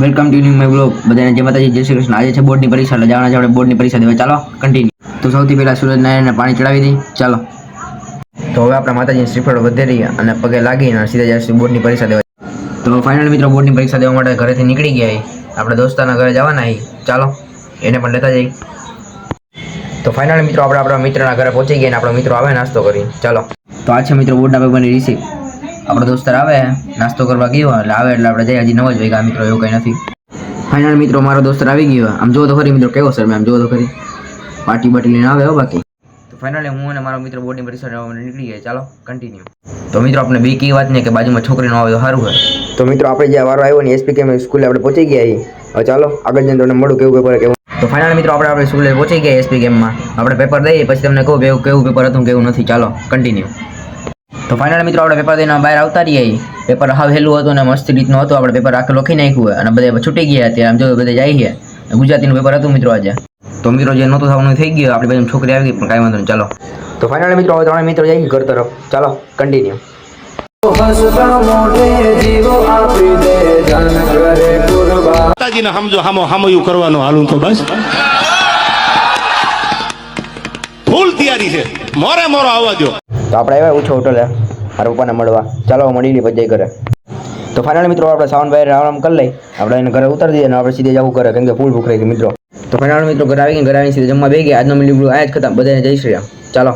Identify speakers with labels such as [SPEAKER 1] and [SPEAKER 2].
[SPEAKER 1] Welcome to new my blog. બધાને જય માતાજી, જય શ્રી કૃષ્ણ. આજે છે બોર્ડની પરીક્ષા, એટલે જવાના છે આપણે બોર્ડની પરીક્ષા દેવા. ચાલો કન્ટિન્યુ. તો સૌથી પહેલાં સૂરજનારાયણને પાણી ચડાવી દઈ. ચાલો, તો હવે આપણે માતાજીને શ્રીફળ વધેરી અને પગે લાગીને સીધા જઈશું બોર્ડની પરીક્ષા દેવા. તો ફાઇનલ મિત્રો, બોર્ડની પરીક્ષા દેવા માટે ઘરેથી નીકળી ગયા. આપણે દોસ્તારના ઘરે જવાના. ચાલો એને પણ લેતા જઈએ. તો ફાઇનલ મિત્રો, આપણે આપણા મિત્રના ઘરે પહોંચી ગયા અને આપણો મિત્રો આવે નાસ્તો કરી. ચાલો, તો આ છે મિત્રો બોર્ડના પેપરની રિસીપ્ટ. આપણો દોસ્તાર આવે નાસ્તો કરવા ગયો, એટલે આવે એટલે આપણે જઈએ. હજી 9 જ વાગ્યા મિત્રો, એવું કંઈ નથી. ફાઇનલ મિત્રો, મારો દોસ્તાર આવી ગયો. આમ જો તો ખરી મિત્રો, કેવો સર આમ જો તો ખરી પાર્ટી બાટી લઈને આવે હો. બાકી તો ફાઇનલી હું અને મારો મિત્રો બોર્ડની પરીક્ષા દેવા નીકળી ગયા. ચાલો કન્ટિન્યુ. તો મિત્રો, આપણે બીક એ વાત ને કે બાજુમાં છોકરી ન આવે તો સારું હોય. તો મિત્રો, આપણે જે વારો આવ્યો ને એસપીકેમ સ્કૂલે આપણે પહોંચી ગયા. હવે ચાલો આગળ જઈને તમને મળું કેવું પેપર કેવું. તો ફાઇનલ મિત્રો, આપણે સ્કૂલે પહોંચી ગયા. એસપી ગેમમાં આપણે પેપર દઈએ, પછી તમને કહું કેવું પેપર હતું કેવું નથી. ચાલો કન્ટિન્યુ. તો ફાઇનલ મિત્રો, આપણે પેપર દઈને બહાર આવતા રહીએ. પેપર હાવ હેલું હતું અને મસ્ત રીતનું હતું. આપણે પેપર આખું લખી નાખ્યું હોય અને બધા છૂટી ગયા. ત્યારે આમ જો બધા જાય છે. ગુજરાતીનું પેપર હતું મિત્રો આજે. તો મિત્રો, જે નહોતું થવાનું થઈ ગયું. આપણી બાજુ છોકરી આવી ગઈ, પણ કાંઈ વાંધો નહીં. ચાલો, તો ફાઇનલ મિત્રો, હવે ત્રણે મિત્રો જાય ઘર તરફ. ચાલો કન્ટિન્યુ.
[SPEAKER 2] માતાજીને સમજો હામયું કરવાનો હાલું તો બસ ફૂલ તૈયારી છે. મોરો આવવા દો.
[SPEAKER 1] તો આપણે આવ્યા ઓછો હોટલે મારા પપ્પાને મળવા. ચાલો મળી લઈએ પછી ઘરે. તો ફાઇનલ મિત્રો, આપણે સાવનભાઈ આરામ કરી લઈ. આપણે એને ઘરે ઉતારી દઈએ અને આપણે સીધે જવું કરે, કેમ કે ફૂલ ભૂખ રહી હતી મિત્રો. તો ફાઇનલ મિત્રો, ઘરે આવી સીધે જમવા બે ગયા. આજનો મિલી બ્લોગ આ જ ખતમ. બધાને જય શ્રી રામ. ચાલો.